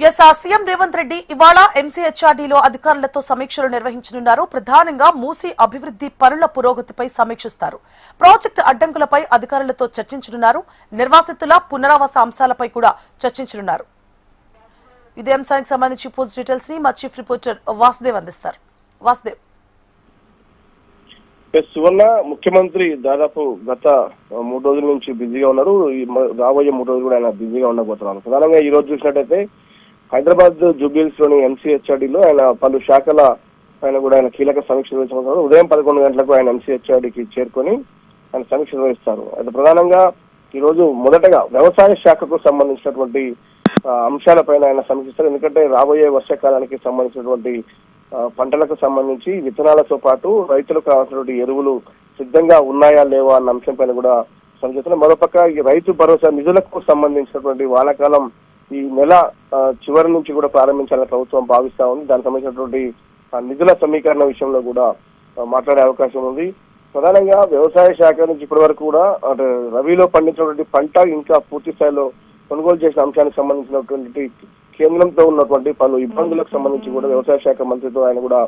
CM Revanth Reddy ఇవాళ ఎంసీహెచ్ఆర్డీలో అధికారులతో సమీక్షలు నిర్వహించనున్నారు. ప్రధానంగా మూసీ అభివృద్ధి పనుల పురోగతిపై సమీక్షిస్తారు. ప్రాజెక్టు అడ్డంకులపై అధికారులతో చర్చించనున్నారు. నిర్వాసితుల పునరావాస అంశాలపై కూడా చర్చించనున్నారు. ఇదే అంశానికి సంబంధించి పూర్తి డీటెయిల్స్ ని మా చీఫ్ రిపోర్టర్ వాసుదేవ్ అందిస్తారు. వాసుదేవ్, సువర్ణ, ముఖ్యమంత్రి దాదాపు గత 3 రోజుల నుంచి బిజీగా ఉన్నారు. రాబోయే 3 రోజులు కూడా ఆయన బిజీగా ఉండబోతున్నారు. ప్రధానంగా ఈ రోజు చూసినట్టయితే హైదరాబాద్ జూబ్లీహిల్స్ లోని ఎంసీహెచ్ఆర్డీలో ఆయన పలు శాఖల ఆయన కూడా ఆయన కీలక సమీక్ష నిర్వహించబోతున్నారు. ఉదయం 11 గంటలకు ఆయన ఎంసీహెచ్ఆర్డీకి చేరుకొని ఆయన సమీక్ష నిర్వహిస్తారు. అయితే ప్రధానంగా ఈ రోజు మొదటగా వ్యవసాయ శాఖకు సంబంధించినటువంటి అంశాలపైన ఆయన సమీక్షిస్తారు. ఎందుకంటే రాబోయే వర్షాకాలానికి సంబంధించినటువంటి పంటలకు సంబంధించి విత్తనాలతో పాటు రైతులకు కావాల్సినటువంటి ఎరువులు సిద్ధంగా ఉన్నాయా లేవా అన్న అంశం పైన కూడా సమీక్షిస్తున్నారు. మరోపక్క ఈ రైతు భరోసా నిధులకు సంబంధించినటువంటి వానాకాలం ఈ నెల చివరి నుంచి కూడా ప్రారంభించాలని ప్రభుత్వం భావిస్తా ఉంది. దానికి సంబంధించినటువంటి నిధుల సమీకరణ విషయంలో కూడా మాట్లాడే అవకాశం ఉంది. ప్రధానంగా వ్యవసాయ శాఖ నుంచి ఇప్పటి వరకు కూడా అంటే రబీలో పండించినటువంటి పంట ఇంకా పూర్తి స్థాయిలో కొనుగోలు చేసిన అంశానికి సంబంధించినటువంటి కేంద్రంతో ఉన్నటువంటి పలు ఇబ్బందులకు సంబంధించి కూడా వ్యవసాయ శాఖ మంత్రితో ఆయన కూడా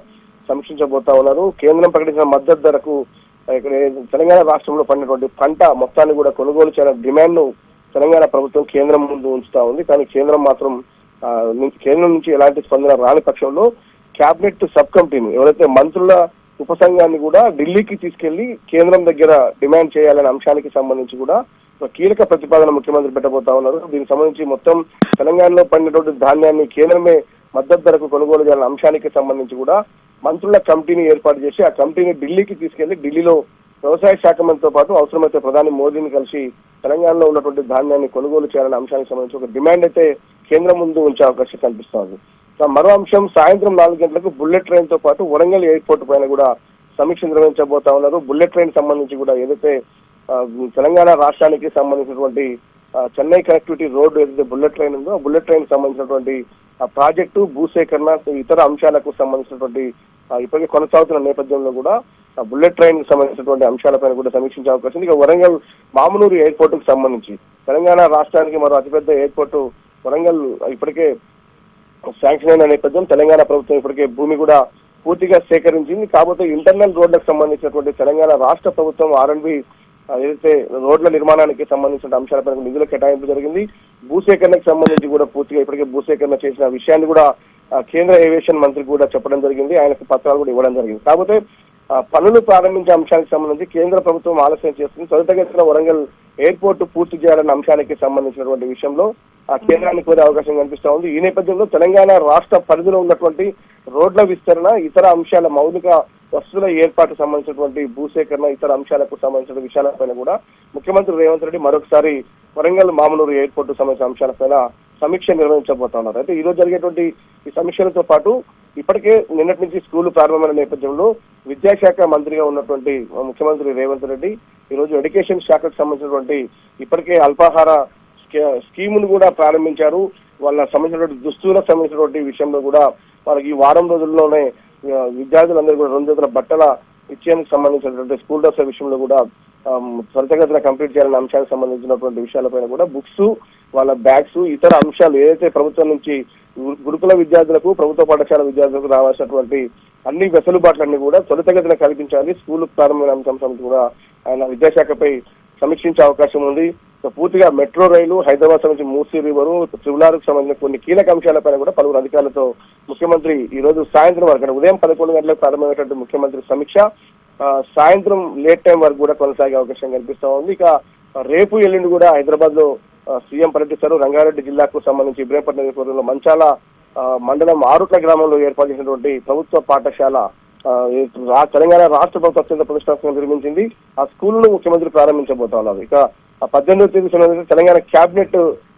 సమీక్షించబోతా ఉన్నారు. కేంద్రం ప్రకటించిన మద్దతు ధరకు ఇక్కడ తెలంగాణ రాష్ట్రంలో పండినటువంటి పంట మొత్తాన్ని కూడా కొనుగోలు చేయాలని డిమాండ్ ను తెలంగాణ ప్రభుత్వం కేంద్రం ముందు ఉంచుతా ఉంది. కానీ కేంద్రం మాత్రం కేంద్రం నుంచి ఎలాంటి స్పందన రాని పక్షంలో క్యాబినెట్ సబ్ కమిటీని ఎవరైతే మంత్రుల ఉపసంఘాన్ని కూడా ఢిల్లీకి తీసుకెళ్లి కేంద్రం దగ్గర డిమాండ్ చేయాలనే అంశానికి సంబంధించి కూడా కీలక ప్రతిపాదన ముఖ్యమంత్రి పెట్టబోతా ఉన్నారు. దీనికి సంబంధించి మొత్తం తెలంగాణలో పండినటువంటి ధాన్యాన్ని కేంద్రమే మద్దతు ధరకు కొనుగోలు చేయాలనే అంశానికి సంబంధించి కూడా మంత్రుల కమిటీని ఏర్పాటు చేసి ఆ కమిటీని ఢిల్లీకి తీసుకెళ్లి ఢిల్లీలో వ్యవసాయ శాఖ మంత్రితో పాటు అవసరమైతే ప్రధాని మోదీని కలిసి తెలంగాణలో ఉన్నటువంటి ధాన్యాన్ని కొనుగోలు చేయాలనే అంశానికి సంబంధించి ఒక డిమాండ్ అయితే కేంద్రం ముందు ఉంచే అవకాశం కనిపిస్తోంది. మరో అంశం సాయంత్రం 4 గంటలకు బుల్లెట్ ట్రైన్ తో పాటు వరంగల్ ఎయిర్పోర్ట్ పైన కూడా సమీక్ష నిర్వహించబోతా ఉన్నారు. బుల్లెట్ ట్రైన్ సంబంధించి కూడా ఏదైతే తెలంగాణ రాష్ట్రానికి సంబంధించినటువంటి చెన్నై కనెక్టివిటీ రోడ్డు ఏదైతే బుల్లెట్ ట్రైన్ ఉందో ఆ బుల్లెట్ ట్రైన్ సంబంధించినటువంటి ఆ ప్రాజెక్టు భూసేకరణ ఇతర అంశాలకు సంబంధించినటువంటి ఇప్పటికే కొనసాగుతున్న నేపథ్యంలో కూడా బుల్లెట్ ట్రైన్ కి సంబంధించినటువంటి అంశాలపైన కూడా సమీక్షించే అవకాశం ఉంది. ఇక వరంగల్ మామునూరు ఎయిర్పోర్ట్ కు సంబంధించి తెలంగాణ రాష్ట్రానికి మరో అతిపెద్ద ఎయిర్పోర్టు వరంగల్ ఇప్పటికే శాంక్షన్ అయిన నేపథ్యం తెలంగాణ ప్రభుత్వం ఇప్పటికే భూమి కూడా పూర్తిగా సేకరించింది. కాకపోతే ఇంటర్నల్ రోడ్లకు సంబంధించినటువంటి తెలంగాణ రాష్ట్ర ప్రభుత్వం R&B ఏదైతే రోడ్ల నిర్మాణానికి సంబంధించిన అంశాలపై నిధుల కేటాయింపు జరిగింది. భూసేకరణకు సంబంధించి కూడా పూర్తిగా ఇప్పటికే భూసేకరణ చేసిన విషయాన్ని కూడా కేంద్ర ఏవియేషన్ మంత్రి కూడా చెప్పడం జరిగింది. ఆయనకు పత్రాలు కూడా ఇవ్వడం జరిగింది. కాకపోతే పనులు ప్రారంభించే అంశానికి సంబంధించి కేంద్ర ప్రభుత్వం ఆలస్యం చేస్తుంది. త్వరితగతిన వరంగల్ ఎయిర్పోర్ట్ పూర్తి చేయాలన్న అంశానికి సంబంధించినటువంటి విషయంలో ఆ కేంద్రానికి కోరే అవకాశం కనిపిస్తా ఉంది. ఈ నేపథ్యంలో తెలంగాణ రాష్ట్ర పరిధిలో ఉన్నటువంటి రోడ్ల విస్తరణ ఇతర అంశాల మౌలిక వస్తువుల ఏర్పాటు సంబంధించినటువంటి భూసేకరణ ఇతర అంశాలకు సంబంధించిన విషయాలపైన కూడా ముఖ్యమంత్రి రేవంత్ రెడ్డి మరొకసారి వరంగల్ మామునూరు ఎయిర్పోర్ట్ సంబంధించిన అంశాలపైన సమీక్ష నిర్వహించబోతా ఉన్నారు. అయితే ఈ రోజు జరిగేటువంటి ఈ సమీక్షలతో పాటు ఇప్పటికే నిన్నటి నుంచి స్కూళ్లు ప్రారంభమైన నేపథ్యంలో విద్యాశాఖ మంత్రిగా ఉన్నటువంటి ముఖ్యమంత్రి రేవంత్ రెడ్డి ఈ రోజు ఎడ్యుకేషన్ శాఖకు సంబంధించినటువంటి ఇప్పటికే అల్పాహార స్కీమును కూడా ప్రారంభించారు. వాళ్ళ సంబంధించినటువంటి దుస్తులకు సంబంధించినటువంటి విషయంలో కూడా వాళ్ళకి ఈ వారం రోజుల్లోనే విద్యార్థులందరూ కూడా 2 జతల బట్టల ఇచ్చేందుకు సంబంధించినటువంటి స్కూల్ డ్రెస్ల విషయంలో కూడా త్వరితగతిన కంప్లీట్ చేయాలనే అంశానికి సంబంధించినటువంటి విషయాలపైన కూడా బుక్స్ వాళ్ళ బ్యాగ్స్ ఇతర అంశాలు ఏదైతే ప్రభుత్వం నుంచి గురుకుల విద్యార్థులకు ప్రభుత్వ పాఠశాల విద్యార్థులకు రావాల్సినటువంటి అన్ని వెసులుబాట్లన్నీ కూడా త్వరితగతిన కల్పించాలి. స్కూల్ ప్రారంభమైన అంశం కూడా ఆయన విద్యాశాఖపై సమీక్షించే అవకాశం ఉంది. పూర్తిగా మెట్రో రైలు హైదరాబాద్ సంబంధించి మూసీ రివరు త్రిపులారుకు సంబంధించిన కొన్ని కీలక అంశాలపైన కూడా పలువురు అధికారులతో ముఖ్యమంత్రి ఈ రోజు సాయంత్రం వరకు ఉదయం 11 గంటలకు ప్రారంభమైనటువంటి ముఖ్యమంత్రి సమీక్ష సాయంత్రం లేట్ టైం వరకు కూడా కొనసాగే అవకాశం కనిపిస్తా ఉంది. ఇక రేపు ఎల్లుండి కూడా హైదరాబాద్ లో సీఎం పర్యటిస్తారు. రంగారెడ్డి జిల్లాకు సంబంధించి ఇబ్రాహీంపట్నం నియోజకవర్గంలో మంచాల మండలం ఆరుట్ల గ్రామంలో ఏర్పాటు చేసినటువంటి ప్రభుత్వ పాఠశాల తెలంగాణ రాష్ట్ర ప్రభుత్వం అత్యంత ప్రతిష్టాత్మకంగా నిర్మించింది. ఆ స్కూల్ను ముఖ్యమంత్రి ప్రారంభించబోతా ఉన్నారు. ఇక 18వ తేదీ సంబంధించి తెలంగాణ క్యాబినెట్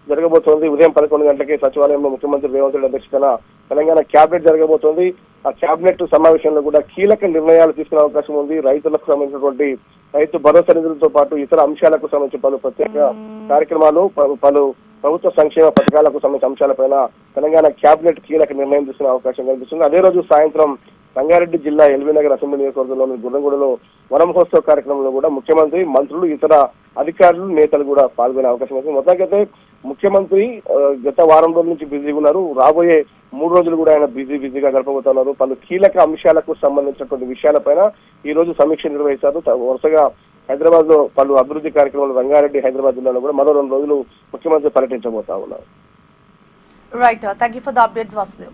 జరగబోతోంది. ఉదయం 11 గంటలకి సచివాలయంలో ముఖ్యమంత్రి రేవంత్ రెడ్డి అధ్యక్షతన తెలంగాణ క్యాబినెట్ జరగబోతోంది. ఆ క్యాబినెట్ సమావేశంలో కూడా కీలక నిర్ణయాలు తీసుకునే అవకాశం ఉంది. రైతులకు సంబంధించినటువంటి రైతు భరోసా నిధులతో పాటు ఇతర అంశాలకు సంబంధించి పలు ప్రత్యేక కార్యక్రమాలు పలు ప్రభుత్వ సంక్షేమ పథకాలకు సంబంధించిన అంశాలపైన తెలంగాణ క్యాబినెట్ కీలక నిర్ణయం తీసుకునే అవకాశం కనిపిస్తుంది. అదే రోజు సాయంత్రం రంగారెడ్డి జిల్లా ఎల్బీనగర్ అసెంబ్లీ నియోజకవర్గంలోని గుర్రంగూడలో వన మహోత్సవ కార్యక్రమంలో కూడా ముఖ్యమంత్రి మంత్రులు ఇతర అధికారులు నేతలు కూడా పాల్గొనే అవకాశం ఉంది. మొత్తానికైతే ముఖ్యమంత్రి గత వారం రోజుల నుంచి బిజీగా ఉన్నారు. రాబోయే 3 రోజులు కూడా ఆయన బిజీగా గడపబోతున్నారు. పలు కీలక అంశాలకు సంబంధించినటువంటి విషయాలపైన ఈ రోజు సమీక్ష నిర్వహిస్తారు. వరుసగా హైదరాబాద్ లో పలు అభివృద్ధి కార్యక్రమాలు, రంగారెడ్డి, హైదరాబాద్ జిల్లాలో కూడా మరో 2 రోజులు ముఖ్యమంత్రి పర్యటించబోతా ఉన్నారు. Right, thank you for the updates Vasudev.